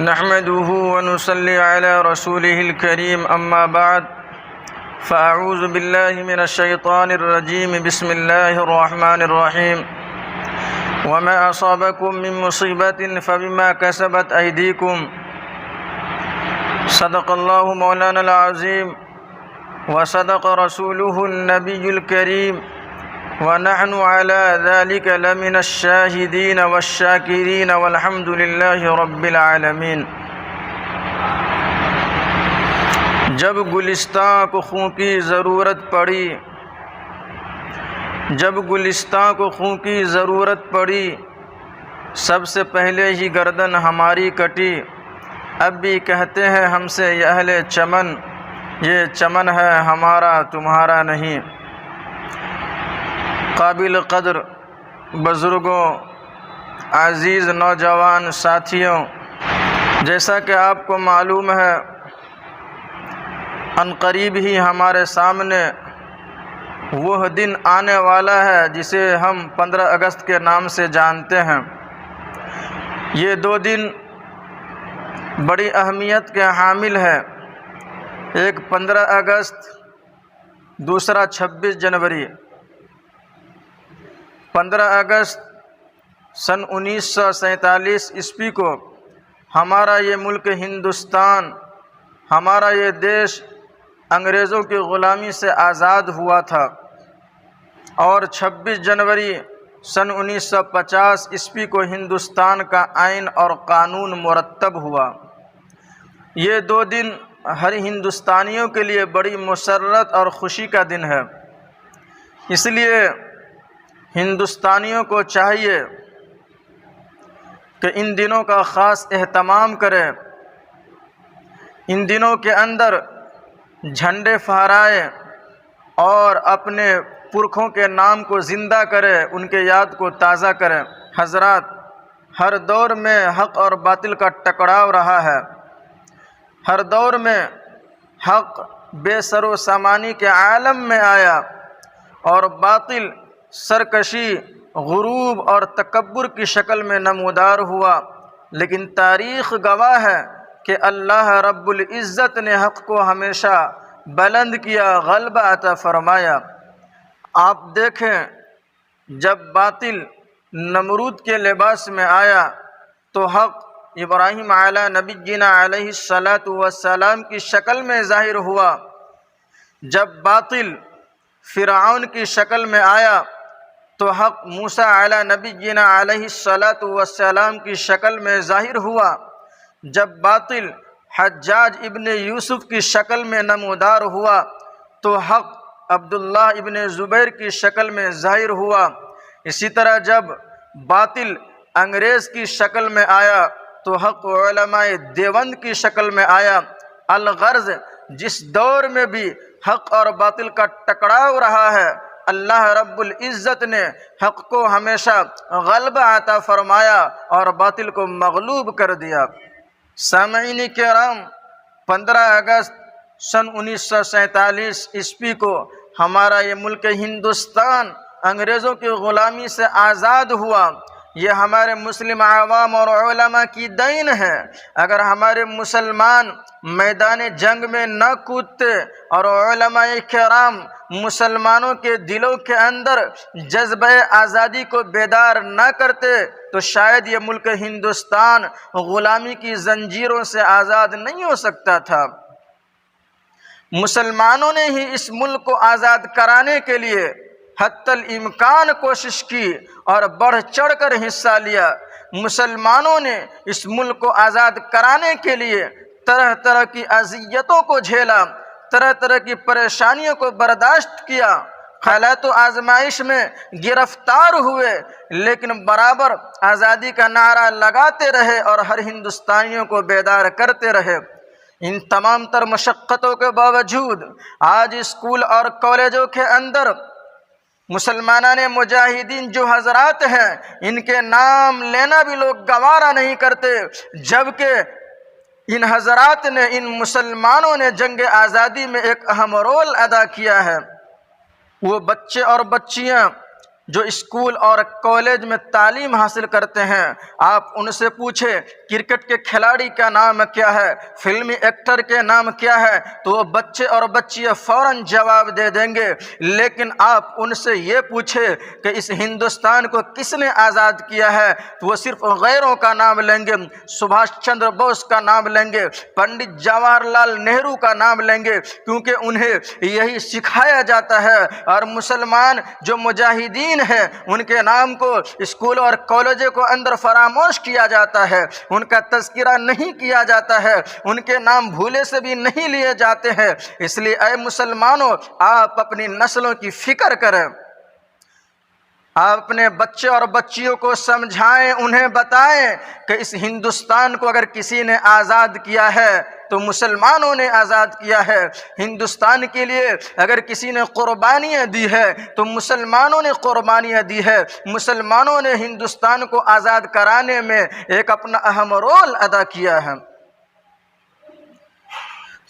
نحمده ونصلي على رسوله الكريم أما بعد فأعوذ بالله من الشيطان الرجيم بسم الله الرحمن الرحيم وما أصابكم من مصيبة فبما كسبت أيديكم صدق الله مولانا العظيم وصدق رسوله النبي الكريم ونحن على ذلك لمن الشاهدين والشاكرين والحمد لله رب العالمین۔ جب گلستاں کو خوں کی ضرورت پڑی، جب گلستاں کو خوں کی ضرورت پڑی، سب سے پہلے ہی گردن ہماری کٹی۔ اب بھی کہتے ہیں ہم سے یہ اہل چمن، یہ چمن ہے ہمارا تمہارا نہیں۔ قابل قدر بزرگوں، عزیز نوجوان ساتھیوں، جیسا کہ آپ کو معلوم ہے عنقریب ہی ہمارے سامنے وہ دن آنے والا ہے جسے ہم 15 اگست کے نام سے جانتے ہیں۔ یہ دو دن بڑی اہمیت کے حامل ہے، ایک 15 اگست، دوسرا 26 جنوری۔ 15 اگست سن 1947 عیسوی کو ہمارا یہ ملک ہندوستان، ہمارا یہ دیش انگریزوں کی غلامی سے آزاد ہوا تھا، اور 26 جنوری سن 1950 عیسوی کو ہندوستان کا آئین اور قانون مرتب ہوا۔ یہ دو دن ہر ہندوستانیوں کے لیے بڑی مسرت اور خوشی کا دن ہے۔ اس لیے ہندوستانیوں کو چاہیے کہ ان دنوں کا خاص اہتمام کرے، ان دنوں کے اندر جھنڈے پھہرائے اور اپنے پرکھوں کے نام کو زندہ کرے، ان کے یاد کو تازہ کرے۔ حضرات، ہر دور میں حق اور باطل کا ٹکراؤ رہا ہے، ہر دور میں حق بے سر و سامانی کے عالم میں آیا اور باطل سرکشی، غروب اور تکبر کی شکل میں نمودار ہوا، لیکن تاریخ گواہ ہے کہ اللہ رب العزت نے حق کو ہمیشہ بلند کیا، غلبہ عطا فرمایا۔ آپ دیکھیں، جب باطل نمرود کے لباس میں آیا تو حق ابراہیم علی نبینا علیہ السلام کی شکل میں ظاہر ہوا۔ جب باطل فرعون کی شکل میں آیا تو حق موسیٰ علی نبینا علیہ السلام کی شکل میں ظاہر ہوا۔ جب باطل حجاج ابن یوسف کی شکل میں نمودار ہوا تو حق عبداللہ ابن زبیر کی شکل میں ظاہر ہوا۔ اسی طرح جب باطل انگریز کی شکل میں آیا تو حق علماء دیوبند کی شکل میں آیا۔ الغرض جس دور میں بھی حق اور باطل کا ٹکراؤ رہا ہے، اللہ رب العزت نے حق کو ہمیشہ غلبہ عطا فرمایا اور باطل کو مغلوب کر دیا۔ سامعین کرام، 15 اگست سن 1947 عیسوی کو ہمارا یہ ملک ہندوستان انگریزوں کی غلامی سے آزاد ہوا۔ یہ ہمارے مسلم عوام اور علماء کی دین ہے۔ اگر ہمارے مسلمان میدان جنگ میں نہ کودتے اور علماء کرام مسلمانوں کے دلوں کے اندر جذبہ آزادی کو بیدار نہ کرتے تو شاید یہ ملک ہندوستان غلامی کی زنجیروں سے آزاد نہیں ہو سکتا تھا۔ مسلمانوں نے ہی اس ملک کو آزاد کرانے کے لیے حتی الامکان کوشش کی اور بڑھ چڑھ کر حصہ لیا۔ مسلمانوں نے اس ملک کو آزاد کرانے کے لیے طرح طرح کی اذیتوں کو جھیلا، طرح طرح کی پریشانیوں کو برداشت کیا، حالات و آزمائش میں گرفتار ہوئے، لیکن برابر آزادی کا نعرہ لگاتے رہے اور ہر ہندوستانیوں کو بیدار کرتے رہے۔ ان تمام تر مشقتوں کے باوجود آج اسکول اور کالجوں کے اندر مسلمانان مجاہدین جو حضرات ہیں، ان کے نام لینا بھی لوگ گوارا نہیں کرتے، جبکہ ان حضرات نے، ان مسلمانوں نے جنگ آزادی میں ایک اہم رول ادا کیا ہے۔ وہ بچے اور بچیاں جو اسکول اور کالج میں تعلیم حاصل کرتے ہیں، آپ ان سے پوچھیں کرکٹ کے کھلاڑی کا نام کیا ہے، فلمی ایکٹر کے نام کیا ہے، تو وہ بچے اور بچیاں فوراً جواب دے دیں گے۔ لیکن آپ ان سے یہ پوچھیں کہ اس ہندوستان کو کس نے آزاد کیا ہے، تو وہ صرف غیروں کا نام لیں گے، سبھاش چندر بوس کا نام لیں گے، پنڈت جواہر لال نہرو کا نام لیں گے، کیونکہ انہیں یہی سکھایا جاتا ہے۔ اور مسلمان جو مجاہدین ہیں ان کے نام کو اسکول اور کالجوں کو اندر فراموش کیا جاتا ہے، ان کا تذکرہ نہیں کیا جاتا ہے، ان کے نام بھولے سے بھی نہیں لیے جاتے ہیں۔ اس لیے اے مسلمانوں، آپ اپنی نسلوں کی فکر کریں، آپ اپنے بچے اور بچیوں کو سمجھائیں، انہیں بتائیں کہ اس ہندوستان کو اگر کسی نے آزاد کیا ہے تو مسلمانوں نے آزاد کیا ہے۔ ہندوستان کے لیے اگر کسی نے قربانیاں دی ہے تو مسلمانوں نے قربانیاں دی ہے۔ مسلمانوں نے ہندوستان کو آزاد کرانے میں ایک اپنا اہم رول ادا کیا ہے۔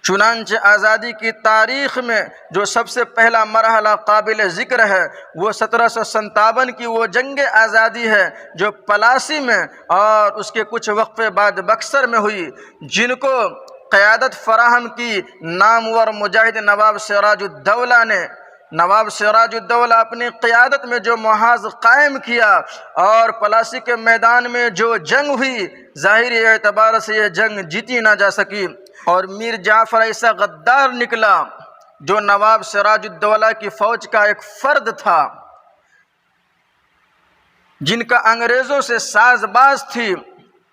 چنانچہ آزادی کی تاریخ میں جو سب سے پہلا مرحلہ قابل ذکر ہے وہ 1757 کی وہ جنگ آزادی ہے جو پلاسی میں اور اس کے کچھ وقفے بعد بکسر میں ہوئی، جن کو قیادت فراہم کی نامور مجاہد نواب سراج الدولہ نے۔ نواب سراج الدولہ اپنی قیادت میں جو محاذ قائم کیا اور پلاسی کے میدان میں جو جنگ ہوئی، ظاہری اعتبار سے یہ جنگ جیتی نہ جا سکی، اور میر جعفر ایسا غدار نکلا جو نواب سراج الدولہ کی فوج کا ایک فرد تھا، جن کا انگریزوں سے ساز باز تھی،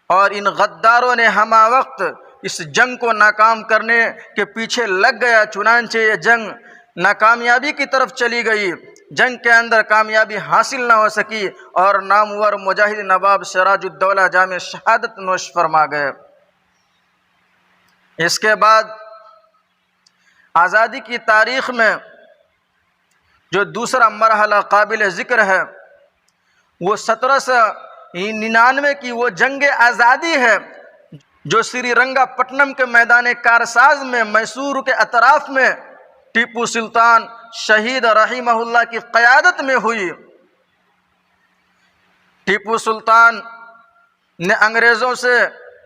اور ان غداروں نے ہمہ وقت اس جنگ کو ناکام کرنے کے پیچھے لگ گیا۔ چنانچہ یہ جنگ ناکامیابی کی طرف چلی گئی، جنگ کے اندر کامیابی حاصل نہ ہو سکی، اور نامور مجاہد نواب سراج الدولہ جام شہادت نوش فرما گئے۔ اس کے بعد آزادی کی تاریخ میں جو دوسرا مرحلہ قابل ذکر ہے وہ 1799 کی وہ جنگ آزادی ہے جو سری رنگا پٹنم کے میدان کارساز میں میسور کے اطراف میں ٹیپو سلطان شہید رحمہ اللہ کی قیادت میں ہوئی۔ ٹیپو سلطان نے انگریزوں سے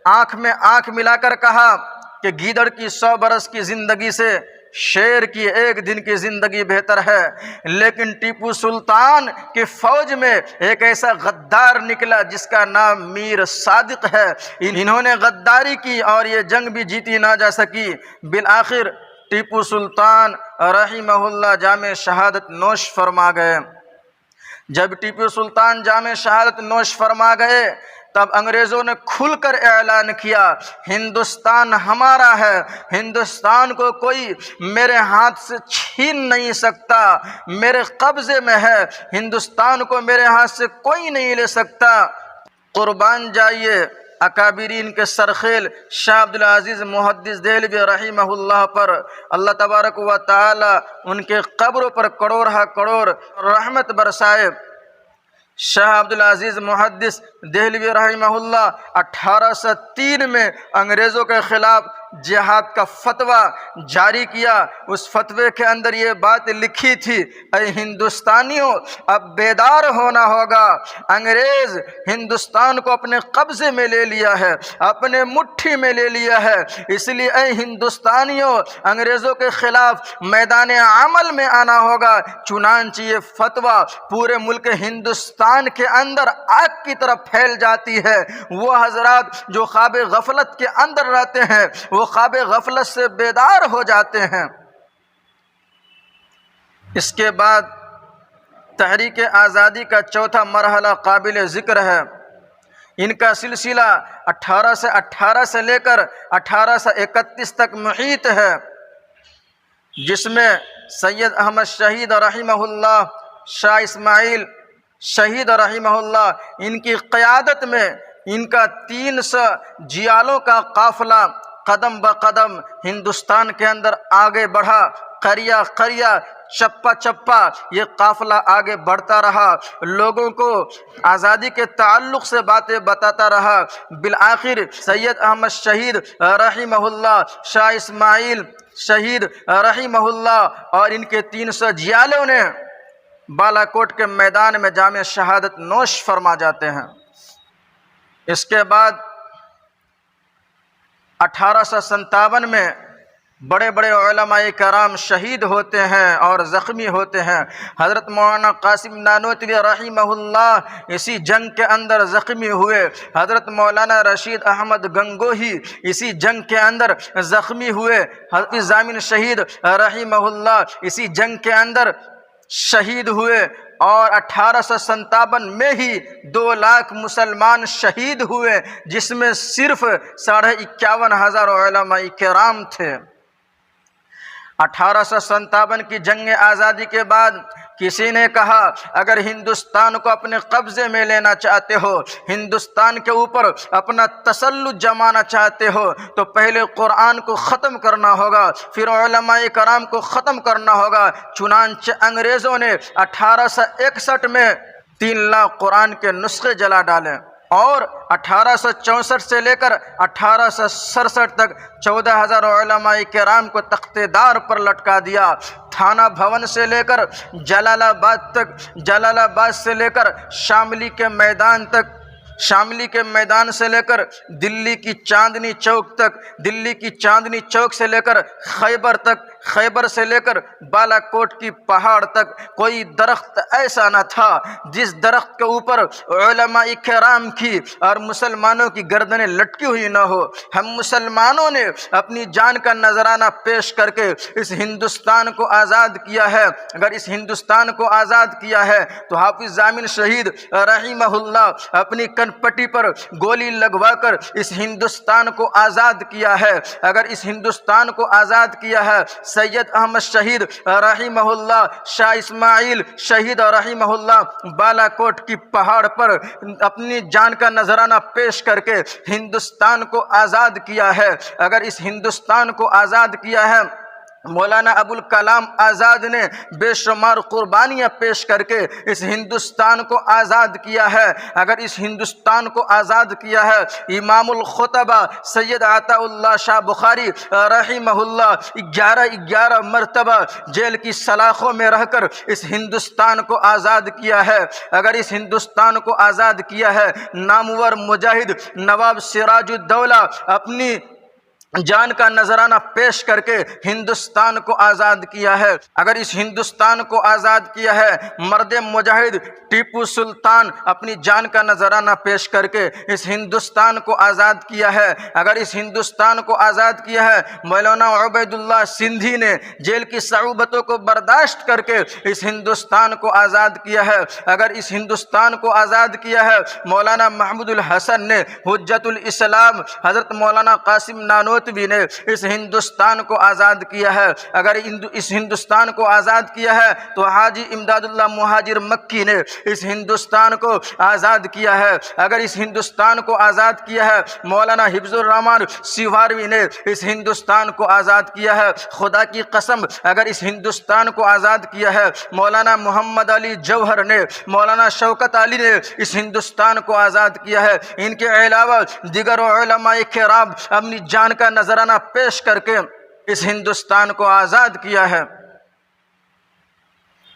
آنکھ میں آنکھ ملا کر کہا کہ گیدڑ کی 100 برس کی زندگی سے شیر کی ایک دن کی زندگی بہتر ہے، لیکن ٹیپو سلطان کی فوج میں ایک ایسا غدار نکلا جس کا نام میر صادق ہے۔ انہوں نے غداری کی اور یہ جنگ بھی جیتی نہ جا سکی۔ بالآخر ٹیپو سلطان رحمہ اللہ جام شہادت نوش فرما گئے۔ جب ٹیپو سلطان جام شہادت نوش فرما گئے تب انگریزوں نے کھل کر اعلان کیا، ہندوستان ہمارا ہے، ہندوستان کو کوئی میرے ہاتھ سے چھین نہیں سکتا، میرے قبضے میں ہے، ہندوستان کو میرے ہاتھ سے کوئی نہیں لے سکتا۔ قربان جائیے اکابرین کے سرخیل شاہ عبدالعزیز محدث دہلوی رحمہ اللہ پر، اللہ تبارک و تعالی ان کے قبروں پر کروڑہ کروڑ رحمت برسائے۔ شاہ عبدالعزیز محدث دہلوی رحمہ اللہ 1803 میں انگریزوں کے خلاف جہاد کا فتویٰ جاری کیا۔ اس فتوے کے اندر یہ بات لکھی تھی، اے ہندوستانیوں اب بیدار ہونا ہوگا، انگریز ہندوستان کو اپنے قبضے میں لے لیا ہے، اپنے مٹھی میں لے لیا ہے، اس لیے اے ہندوستانیوں انگریزوں کے خلاف میدان عمل میں آنا ہوگا۔ چنانچہ یہ فتویٰ پورے ملک ہندوستان کے اندر آگ کی طرح پھیل جاتی ہے۔ وہ حضرات جو خواب غفلت کے اندر رہتے ہیں وہ خواب غفلت سے بیدار ہو جاتے ہیں۔ اس کے بعد تحریک آزادی کا چوتھا مرحلہ قابل ذکر ہے۔ ان کا سلسلہ 1818 سے لے کر 1831 تک محیط ہے، جس میں سید احمد شہید رحمہ اللہ، شاہ اسماعیل شہید رحمہ اللہ ان کی قیادت میں ان کا 300 جیالوں کا قافلہ قدم بقدم ہندوستان کے اندر آگے بڑھا، قریہ قریہ، چپا چپا یہ قافلہ آگے بڑھتا رہا، لوگوں کو آزادی کے تعلق سے باتیں بتاتا رہا۔ بالآخر سید احمد شہید رحمہ اللہ، شاہ اسماعیل شہید رحمہ اللہ اور ان کے 300 جیالوں نے بالا کوٹ کے میدان میں جام شہادت نوش فرما جاتے ہیں۔ اس کے بعد 1857 میں بڑے بڑے علماء کرام شہید ہوتے ہیں اور زخمی ہوتے ہیں۔ حضرت مولانا قاسم نانوتوی رحمہ اللہ اسی جنگ کے اندر زخمی ہوئے۔ حضرت مولانا رشید احمد گنگوہی اسی جنگ کے اندر زخمی ہوئے۔ حضرت ضامن شہید رحمہ اللہ اسی جنگ کے اندر شہید ہوئے، اور 1857 میں ہی 2 لاکھ مسلمان شہید ہوئے، جس میں صرف 51,500 علماء کرام تھے۔ 1857 کی جنگ آزادی کے بعد کسی نے کہا اگر ہندوستان کو اپنے قبضے میں لینا چاہتے ہو، ہندوستان کے اوپر اپنا تسلط جمانا چاہتے ہو، تو پہلے قرآن کو ختم کرنا ہوگا، پھر علماء کرام کو ختم کرنا ہوگا۔ چنانچہ انگریزوں نے 1861 میں 3 لاکھ قرآن کے نسخے جلا ڈالے، اور 1864 سے لے کر 1867 تک 14,000 علماء کرام کو تخت دار پر لٹکا دیا۔ تھانہ بھون سے لے کر جلال آباد تک، جلال آباد سے لے کر شاملی کے میدان تک، شاملی کے میدان سے لے کر دلی کی چاندنی چوک تک، دلی کی چاندنی چوک سے لے کر خیبر تک، خیبر سے لے کر بالا کوٹ کی پہاڑ تک کوئی درخت ایسا نہ تھا جس درخت کے اوپر علماء کرام کی اور مسلمانوں کی گردنیں لٹکی ہوئی نہ ہو۔ ہم مسلمانوں نے اپنی جان کا نذرانہ پیش کر کے اس ہندوستان کو آزاد کیا ہے۔ اگر اس ہندوستان کو آزاد کیا ہے تو حافظ ضامن شہید رحمہ اللہ اپنی کن پٹی پر گولی لگوا کر اس ہندوستان کو آزاد کیا ہے۔ اگر اس ہندوستان کو آزاد کیا ہے، سید احمد شہید رحمہ اللہ، شاہ اسماعیل شہید رحمہ اللہ بالا کوٹ کی پہاڑ پر اپنی جان کا نذرانہ پیش کر کے ہندوستان کو آزاد کیا ہے۔ اگر اس ہندوستان کو آزاد کیا ہے، مولانا ابوالکلام آزاد نے بے شمار قربانیاں پیش کر کے اس ہندوستان کو آزاد کیا ہے۔ اگر اس ہندوستان کو آزاد کیا ہے، امام الخطبہ سید عطا اللہ شاہ بخاری رحمہ اللہ 11 مرتبہ جیل کی سلاخوں میں رہ کر اس ہندوستان کو آزاد کیا ہے۔ اگر اس ہندوستان کو آزاد کیا ہے، نامور مجاہد نواب سراج الدولہ اپنی جان کا نذرانہ پیش کر کے ہندوستان کو آزاد کیا ہے۔ اگر اس ہندوستان کو آزاد کیا ہے، مرد مجاہد ٹیپو سلطان اپنی جان کا نذرانہ پیش کر کے اس ہندوستان کو آزاد کیا ہے۔ اگر اس ہندوستان کو آزاد کیا ہے، مولانا عبید اللہ سندھی نے جیل کی صعوبتوں کو برداشت کر کے اس ہندوستان کو آزاد کیا ہے۔ اگر اس ہندوستان کو آزاد کیا ہے، مولانا محمود الحسن نے، حجت الاسلام حضرت مولانا قاسم نانوتوی نے اس ہندوستان کو آزاد کیا ہے۔ اگر اس ہندوستان کو آزاد کیا ہے تو حاجی امداد اللہ مہاجر مکی نے اس ہندوستان کو آزاد کیا ہے۔ اگر اس ہندوستان کو آزاد کیا ہے، مولانا حفظ الرحمان سیواروی نے اس ہندوستان کو آزاد کیا ہے۔ خدا کی قسم، اگر اس ہندوستان کو آزاد کیا ہے، مولانا محمد علی جوہر نے، مولانا شوکت علی نے اس ہندوستان کو آزاد کیا ہے۔ ان کے علاوہ دیگر علماء کرام اپنی جان کا نذرانہ پیش کر کے اس ہندوستان کو آزاد کیا ہے۔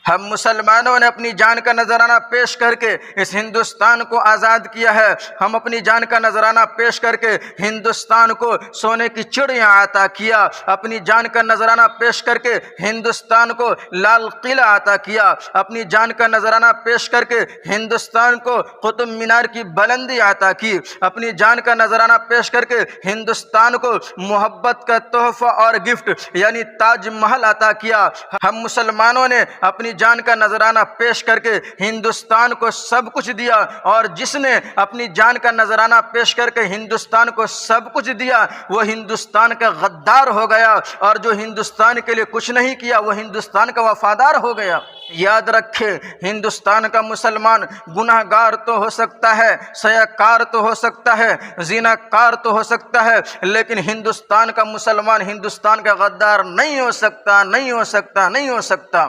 ہم مسلمانوں نے اپنی جان کا نذرانہ پیش کر کے اس ہندوستان کو آزاد کیا ہے۔ ہم اپنی جان کا نذرانہ پیش کر کے ہندوستان کو سونے کی چڑیاں عطا کیا، اپنی جان کا نذرانہ پیش کر کے ہندوستان کو لال قلعہ عطا کیا، اپنی جان کا نذرانہ پیش کر کے ہندوستان کو قطب مینار کی بلندی عطا کی، اپنی جان کا نذرانہ پیش کر کے ہندوستان کو محبت کا تحفہ اور گفٹ یعنی تاج محل عطا کیا۔ ہم مسلمانوں نے اپنی جان کا نذرانہ پیش کر کے ہندوستان کو سب کچھ دیا، اور جس نے اپنی جان کا نذرانہ پیش کر کے ہندوستان کو سب کچھ دیا وہ ہندوستان کا غدار ہو گیا، اور جو ہندوستان کے لیے کچھ نہیں کیا وہ ہندوستان کا وفادار ہو گیا۔ یاد رکھے، ہندوستان کا مسلمان گناہ گار تو ہو سکتا ہے، سیاکار تو ہو سکتا ہے، زنا کار تو ہو سکتا ہے، لیکن ہندوستان کا مسلمان ہندوستان کا غدار نہیں ہو سکتا، نہیں ہو سکتا، نہیں ہو سکتا۔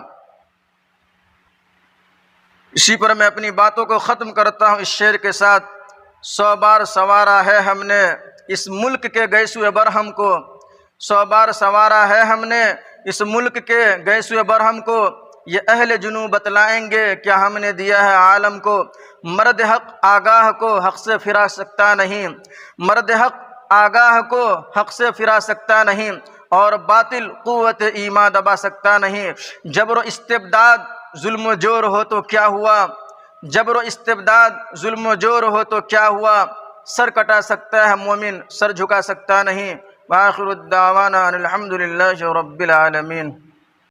اسی پر میں اپنی باتوں کو ختم کرتا ہوں اس شعر کے ساتھ۔ 100 بار سوارا ہے ہم نے اس ملک کے گیسوئے برہم کو، 100 بار سوارا ہے ہم نے اس ملک کے گیسوئے برہم کو، یہ اہل جنوں بتلائیں گے کیا ہم نے دیا ہے عالم کو، مرد حق آگاہ کو حق سے پھرا سکتا نہیں، مرد حق آگاہ کو حق سے پھرا سکتا نہیں، اور باطل قوت ایمان دبا سکتا نہیں۔ جبر و استبداد ظلم و جور ہو تو کیا ہوا، جبر و استبداد ظلم و جور ہو تو کیا ہوا، سر کٹا سکتا ہے مومن سر جھکا سکتا نہیں۔ وآخر الدعوانا ان الحمد للہ رب العالمین۔